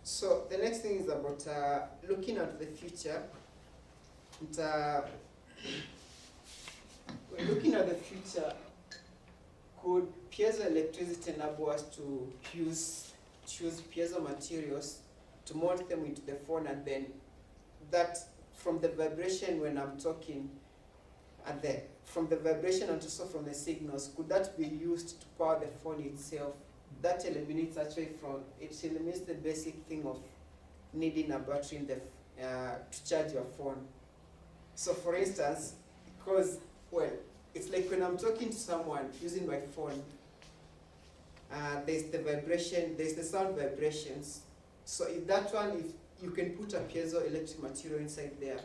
So the next thing is about looking at the future. And, when looking at the future, could piezoelectricity enable us to choose piezo materials to mount them into the phone, and then that from the vibration when I'm talking, and then from the vibration and also from the signals, could that be used to power the phone itself? That eliminates the basic thing of needing a battery in the to charge your phone. So for instance, because, well, it's like when I'm talking to someone using my phone, there's the vibration, there's the sound vibrations. So if you can put a piezoelectric material inside there,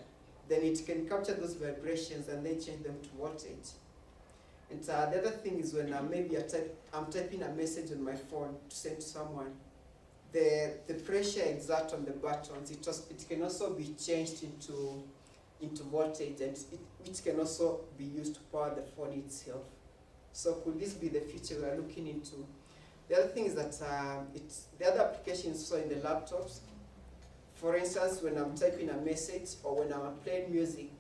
then it can capture those vibrations and then change them to voltage. And the other thing is when maybe I'm typing a message on my phone to send to someone, the pressure exert on the buttons, it can also be changed into voltage, and which can also be used to power the phone itself. So could this be the future we are looking into? The other thing is that the other applications so in the laptops. For instance, when I'm typing a message or when I'm playing music,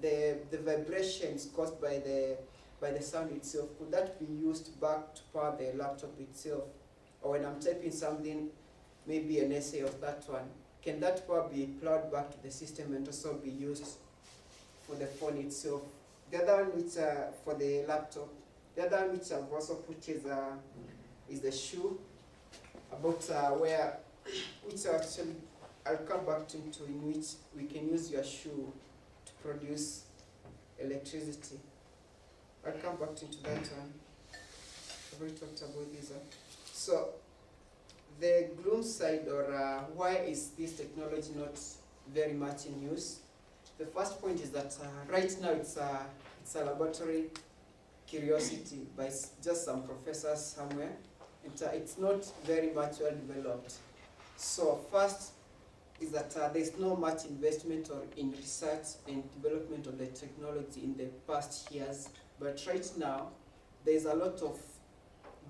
the vibrations caused by the sound itself, could that be used back to power the laptop itself? Or when I'm typing something, maybe an essay of that one, can that power be plowed back to the system and also be used for the phone itself? The other one which for the laptop, the other one which I've also put is the shoe, about which actually I'll come back to in which we can use your shoe to produce electricity. I'll come back into that one. I've already talked about this. So the gloom side, or why is this technology not very much in use? The first point is that right now it's a laboratory curiosity by just some professors somewhere. It's not very much well developed. So first is that there's no much investment or in research and development of the technology in the past years. But right now, there's a lot of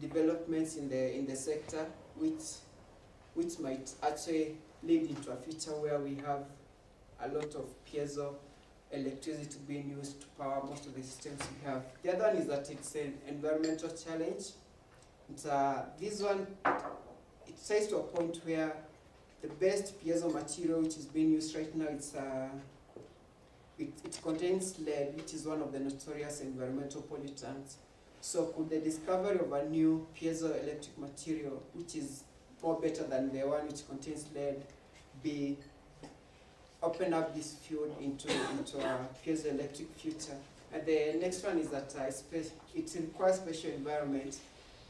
developments in the sector which might actually lead into a future where we have a lot of piezo electricity being used to power most of the systems we have. The other one is that it's an environmental challenge. This one, it says to a point where the best piezo material which is being used right now, it contains lead, which is one of the notorious environmental pollutants. So could the discovery of a new piezoelectric material, which is more better than the one which contains lead, open up this field into a piezoelectric future? And the next one is that it requires special environment,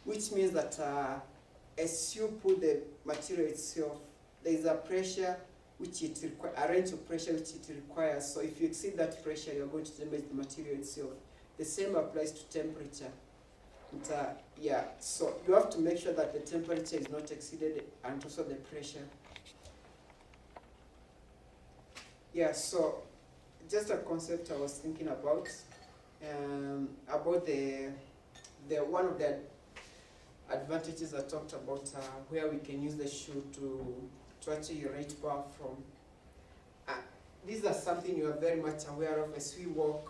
which means that as you put the material itself, there is a pressure a range of pressure which it requires. So if you exceed that pressure, you're going to damage the material itself. The same applies to temperature. And, so you have to make sure that the temperature is not exceeded and also the pressure. So just a concept I was thinking about the one of the advantages I talked about where we can use the shoe to actually generate power from. These are something you are very much aware of as we walk.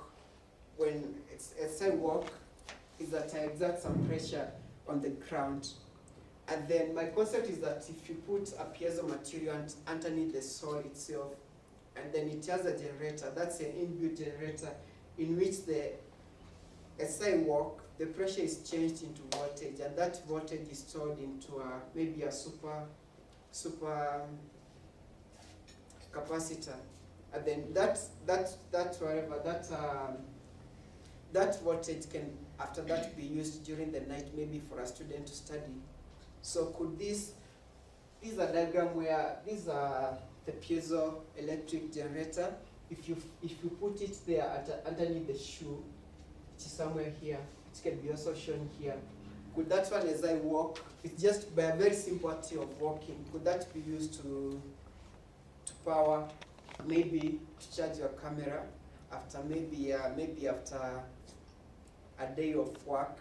As I walk, is that I exert some pressure on the ground. And then my concept is that if you put a piezo material underneath the soil itself, and then it has a generator, that's an inbuilt generator, in which as I walk, the pressure is changed into voltage, and that voltage is stored into maybe a super capacitor. And then that voltage can after that be used during the night, maybe for a student to study. So could this is a diagram where these are the piezoelectric generator. If you put it there underneath the shoe, which is somewhere here, it can be also shown here. Could that one, as I walk, it's just by a very simple act of walking, could that be used to power, maybe to charge your camera after maybe after a day of work?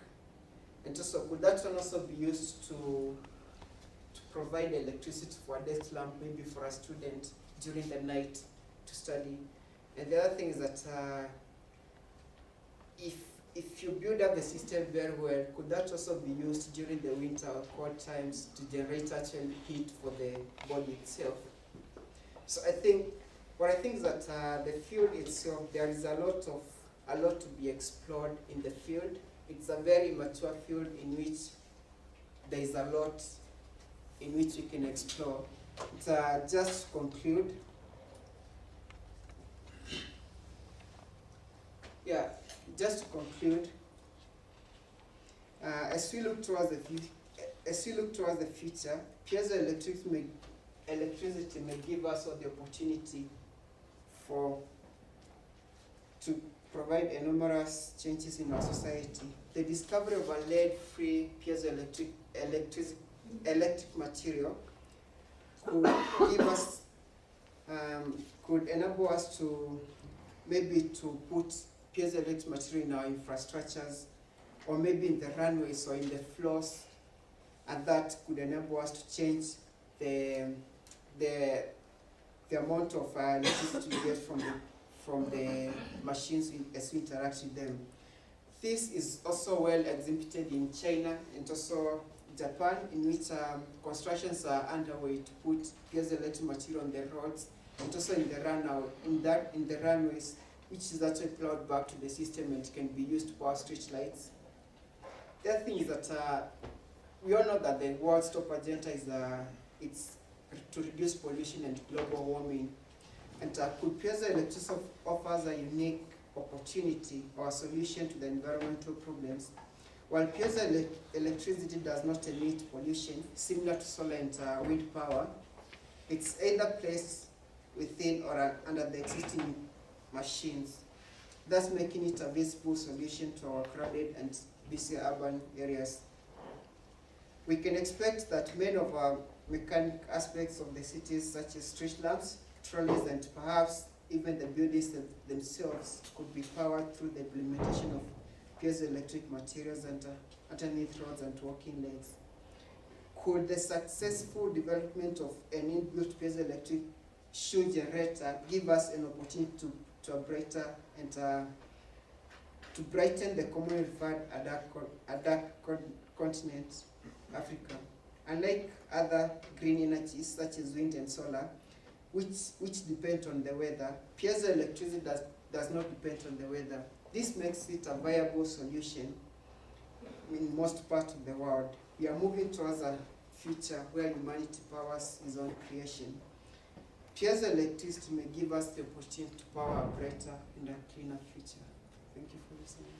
And also, could that one also be used to provide electricity for a desk lamp, maybe for a student during the night to study. And the other thing is that if you build up the system very well, could that also be used during the winter or cold times to generate actual heat for the body itself? So what I think is that the field itself, there is a lot to be explored in the field. It's a very mature field in which there is a lot in which we can explore. Just to conclude, as we look towards the future, piezoelectricity may give us all the opportunity to provide enormous changes in our society. The discovery of a lead-free piezoelectric material could enable us to put piezoelectric material in our infrastructures, or maybe in the runways or in the floors, and that could enable us to change the amount of electricity we get from the machines as we interact with them. This is also well exhibited in China and also Japan, in which constructions are underway to put piezoelectric material on the roads, and also in the runways, which is actually plowed back to the system and can be used to power street lights. The other thing is that we all know that the world's top agenda is to reduce pollution and global warming. And could piezoelectricity offers a unique opportunity or a solution to the environmental problems? While piezoelectricity does not emit pollution, similar to solar and wind power, it's either placed within or under the existing machines, thus making it a visible solution to our crowded and busy urban areas. We can expect that many of our mechanic aspects of the cities, such as street lamps, trolleys, and perhaps even the buildings themselves, could be powered through the implementation of piezoelectric materials and underneath roads and walking lanes. Could the successful development of an inbuilt piezoelectric shoe generator give us an opportunity to brighten the commonly referred a dark continent, Africa? Unlike other green energies such as wind and solar, which depend on the weather, piezoelectricity does not depend on the weather. This makes it a viable solution in most parts of the world. We are moving towards a future where humanity powers its own creation. Piezoelectricity may give us the opportunity to power a brighter and a cleaner future. Thank you for listening.